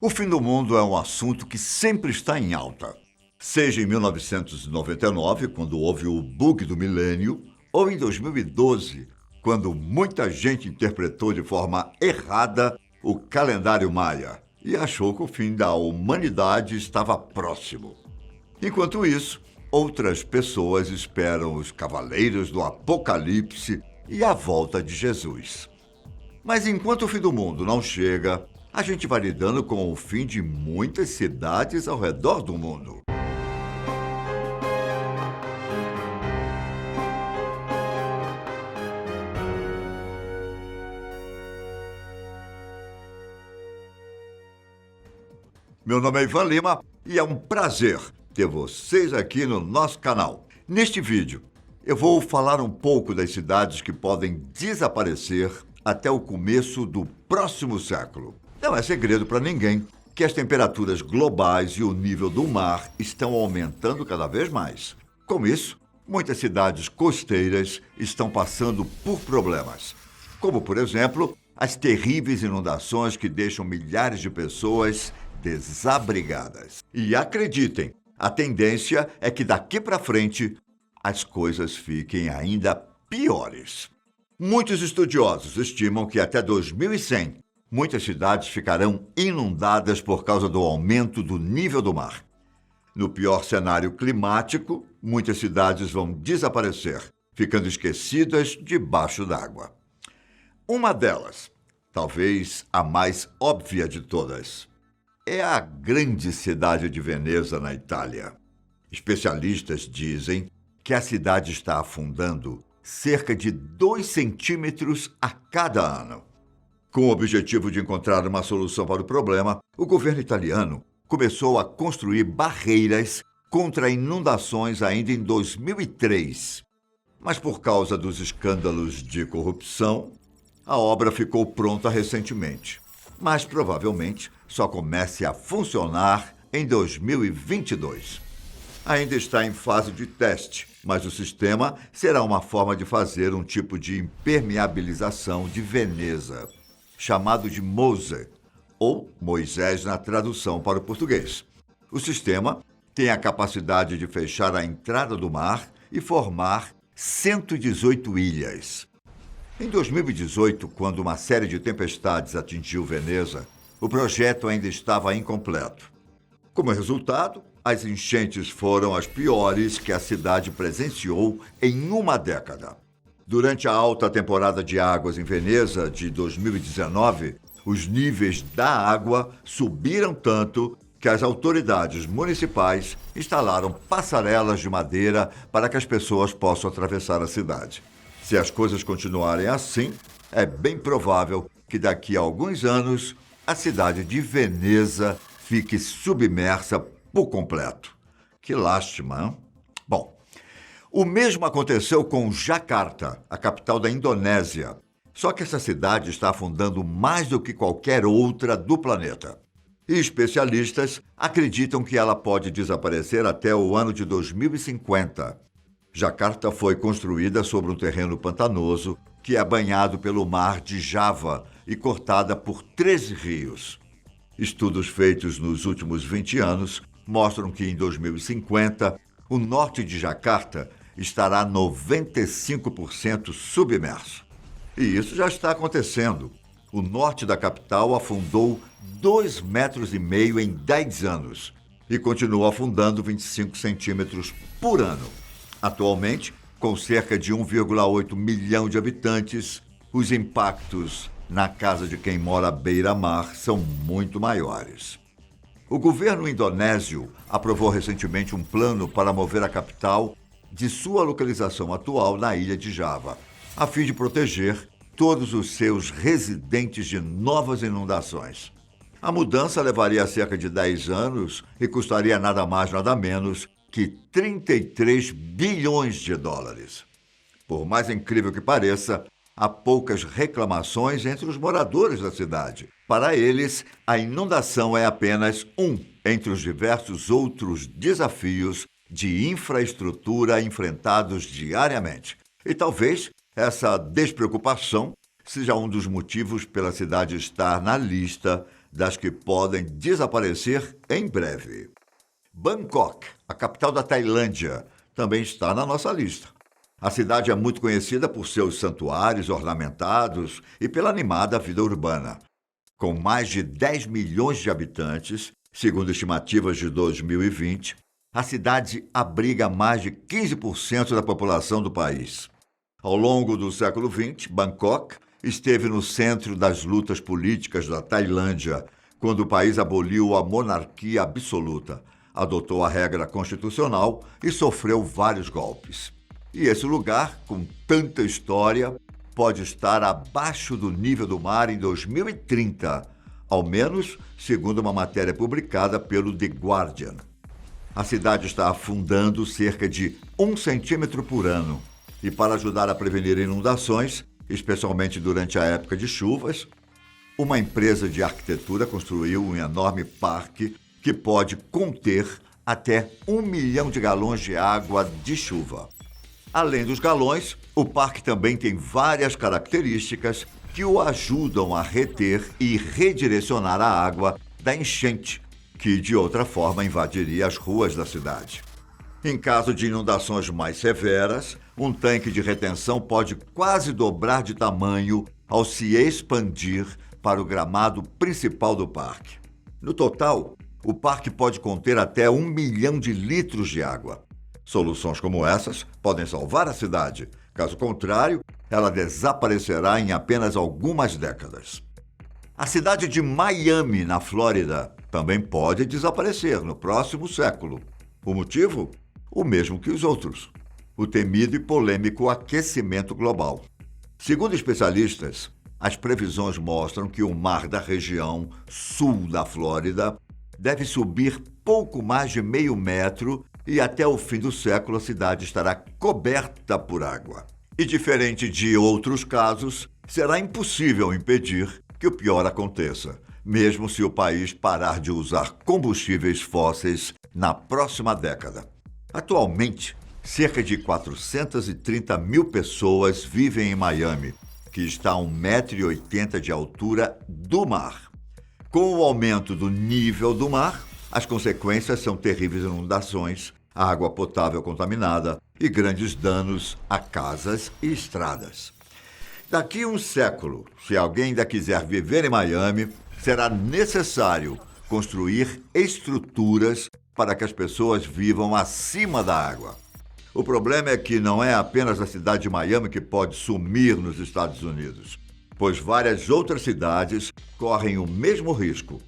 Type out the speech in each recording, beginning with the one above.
O fim do mundo é um assunto que sempre está em alta. Seja em 1999, quando houve o bug do milênio, ou em 2012, quando muita gente interpretou de forma errada o calendário maia e achou que o fim da humanidade estava próximo. Enquanto isso, outras pessoas esperam os cavaleiros do Apocalipse e a volta de Jesus. Mas enquanto o fim do mundo não chega, a gente vai lidando com o fim de muitas cidades ao redor do mundo. Meu nome é Ivan Lima e é um prazer ter vocês aqui no nosso canal. Neste vídeo, eu vou falar um pouco das cidades que podem desaparecer até o começo do próximo século. Não é segredo para ninguém que as temperaturas globais e o nível do mar estão aumentando cada vez mais. Com isso, muitas cidades costeiras estão passando por problemas, como, por exemplo, as terríveis inundações que deixam milhares de pessoas desabrigadas. E acreditem, a tendência é que daqui para frente as coisas fiquem ainda piores. Muitos estudiosos estimam que até 2100 muitas cidades ficarão inundadas por causa do aumento do nível do mar. No pior cenário climático, muitas cidades vão desaparecer, ficando esquecidas debaixo d'água. Uma delas, talvez a mais óbvia de todas, é a grande cidade de Veneza, na Itália. Especialistas dizem que a cidade está afundando cerca de 2 centímetros a cada ano. Com o objetivo de encontrar uma solução para o problema, o governo italiano começou a construir barreiras contra inundações ainda em 2003. Mas por causa dos escândalos de corrupção, a obra ficou pronta recentemente. Mas provavelmente só comece a funcionar em 2022. Ainda está em fase de teste, mas o sistema será uma forma de fazer um tipo de impermeabilização de Veneza, chamado de MOSE, ou Moisés na tradução para o português. O sistema tem a capacidade de fechar a entrada do mar e formar 118 ilhas. Em 2018, quando uma série de tempestades atingiu Veneza, o projeto ainda estava incompleto. Como resultado, as enchentes foram as piores que a cidade presenciou em uma década. Durante a alta temporada de águas em Veneza de 2019, os níveis da água subiram tanto que as autoridades municipais instalaram passarelas de madeira para que as pessoas possam atravessar a cidade. Se as coisas continuarem assim, é bem provável que daqui a alguns anos a cidade de Veneza fique submersa por completo. Que lástima, hein? Bom, o mesmo aconteceu com Jakarta, a capital da Indonésia. Só que essa cidade está afundando mais do que qualquer outra do planeta. E especialistas acreditam que ela pode desaparecer até o ano de 2050. Jakarta foi construída sobre um terreno pantanoso que é banhado pelo mar de Java e cortada por 13 rios. Estudos feitos nos últimos 20 anos mostram que em 2050 o norte de Jakarta estará 95% submerso. E isso já está acontecendo. O norte da capital afundou 2,5 metros em 10 anos e continua afundando 25 centímetros por ano. Atualmente, com cerca de 1,8 milhão de habitantes, os impactos na casa de quem mora à beira-mar são muito maiores. O governo indonésio aprovou recentemente um plano para mover a capital de sua localização atual na ilha de Java, a fim de proteger todos os seus residentes de novas inundações. A mudança levaria cerca de 10 anos e custaria nada mais, nada menos que 33 bilhões de dólares. Por mais incrível que pareça, há poucas reclamações entre os moradores da cidade. Para eles, a inundação é apenas um entre os diversos outros desafios de infraestrutura enfrentados diariamente. E talvez essa despreocupação seja um dos motivos pela cidade estar na lista das que podem desaparecer em breve. Bangkok, a capital da Tailândia, também está na nossa lista. A cidade é muito conhecida por seus santuários ornamentados e pela animada vida urbana. Com mais de 10 milhões de habitantes, segundo estimativas de 2020, a cidade abriga mais de 15% da população do país. Ao longo do século XX, Bangkok esteve no centro das lutas políticas da Tailândia, quando o país aboliu a monarquia absoluta, adotou a regra constitucional e sofreu vários golpes. E esse lugar, com tanta história, pode estar abaixo do nível do mar em 2030, ao menos segundo uma matéria publicada pelo The Guardian. A cidade está afundando cerca de 1 centímetro por ano. E para ajudar a prevenir inundações, especialmente durante a época de chuvas, uma empresa de arquitetura construiu um enorme parque que pode conter até 1 milhão de galões de água de chuva. Além dos galões, o parque também tem várias características que o ajudam a reter e redirecionar a água da enchente, que de outra forma invadiria as ruas da cidade. Em caso de inundações mais severas, um tanque de retenção pode quase dobrar de tamanho ao se expandir para o gramado principal do parque. No total, o parque pode conter até 1 milhão de litros de água. Soluções como essas podem salvar a cidade. Caso contrário, ela desaparecerá em apenas algumas décadas. A cidade de Miami, na Flórida, também pode desaparecer no próximo século. O motivo? O mesmo que os outros: o temido e polêmico aquecimento global. Segundo especialistas, as previsões mostram que o mar da região sul da Flórida deve subir pouco mais de meio metro e até o fim do século a cidade estará coberta por água. E diferente de outros casos, será impossível impedir que o pior aconteça, mesmo se o país parar de usar combustíveis fósseis na próxima década. Atualmente, cerca de 430 mil pessoas vivem em Miami, que está a 1,80 m de altura do mar. Com o aumento do nível do mar, as consequências são terríveis inundações, água potável contaminada e grandes danos a casas e estradas. Daqui a um século, se alguém ainda quiser viver em Miami, será necessário construir estruturas para que as pessoas vivam acima da água. O problema é que não é apenas a cidade de Miami que pode sumir nos Estados Unidos, pois várias outras cidades correm o mesmo risco.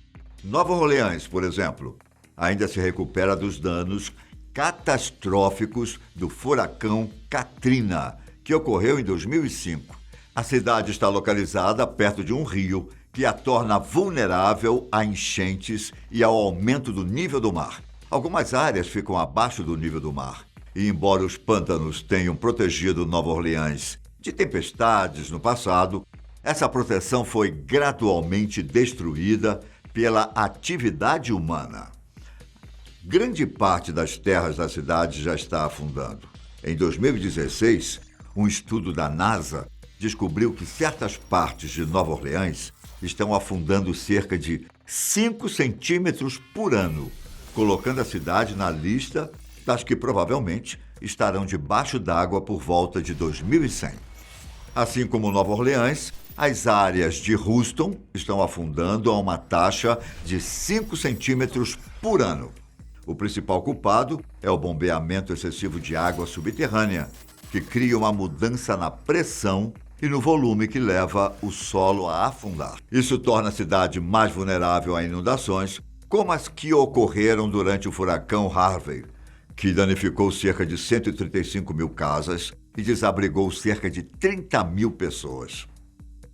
Nova Orleans, por exemplo, ainda se recupera dos danos catastróficos do furacão Katrina, que ocorreu em 2005. A cidade está localizada perto de um rio que a torna vulnerável a enchentes e ao aumento do nível do mar. Algumas áreas ficam abaixo do nível do mar, e embora os pântanos tenham protegido Nova Orleans de tempestades no passado, essa proteção foi gradualmente destruída pela atividade humana. Grande parte das terras da cidade já está afundando. Em 2016, um estudo da NASA descobriu que certas partes de Nova Orleans estão afundando cerca de 5 centímetros por ano, colocando a cidade na lista das que provavelmente estarão debaixo d'água por volta de 2100. Assim como Nova Orleans, as áreas de Houston estão afundando a uma taxa de 5 centímetros por ano. O principal culpado é o bombeamento excessivo de água subterrânea, que cria uma mudança na pressão e no volume que leva o solo a afundar. Isso torna a cidade mais vulnerável a inundações, como as que ocorreram durante o furacão Harvey, que danificou cerca de 135 mil casas e desabrigou cerca de 30 mil pessoas.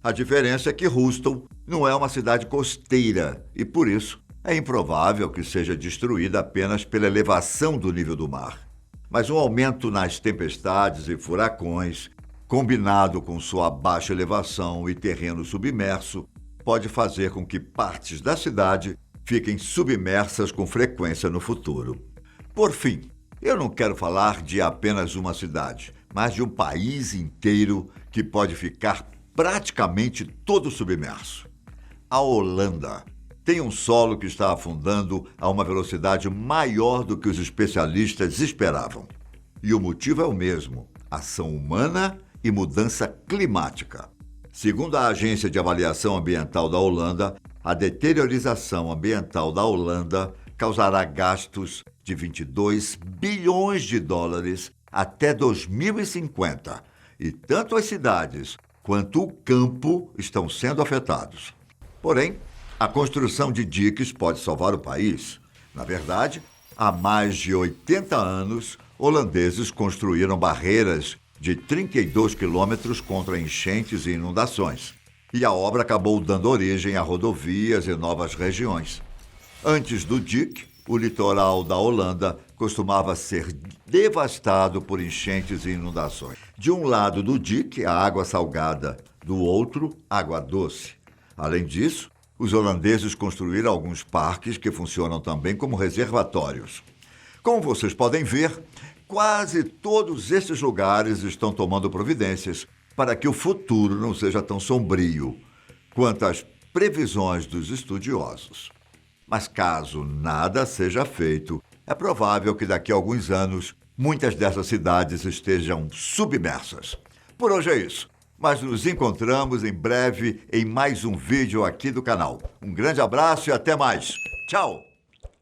A diferença é que Houston não é uma cidade costeira e, por isso, é improvável que seja destruída apenas pela elevação do nível do mar. Mas um aumento nas tempestades e furacões, combinado com sua baixa elevação e terreno submerso, pode fazer com que partes da cidade fiquem submersas com frequência no futuro. Por fim, eu não quero falar de apenas uma cidade, mas de um país inteiro que pode ficar praticamente todo submerso. A Holanda. tem um solo que está afundando a uma velocidade maior do que os especialistas esperavam. E o motivo é o mesmo: ação humana e mudança climática. Segundo a Agência de Avaliação Ambiental da Holanda, a deteriorização ambiental da Holanda causará gastos de 22 bilhões de dólares até 2050. E tanto as cidades quanto o campo estão sendo afetados. Porém, a construção de diques pode salvar o país. Na verdade, há mais de 80 anos, holandeses construíram barreiras de 32 quilômetros contra enchentes e inundações. E a obra acabou dando origem a rodovias e novas regiões. Antes do dique, o litoral da Holanda costumava ser devastado por enchentes e inundações. De um lado do dique, a água salgada, do outro, água doce. Além disso, os holandeses construíram alguns parques que funcionam também como reservatórios. Como vocês podem ver, quase todos esses lugares estão tomando providências para que o futuro não seja tão sombrio quanto as previsões dos estudiosos. Mas caso nada seja feito, é provável que daqui a alguns anos muitas dessas cidades estejam submersas. Por hoje é isso, mas nos encontramos em breve em mais um vídeo aqui do canal. Um grande abraço e até mais. Tchau!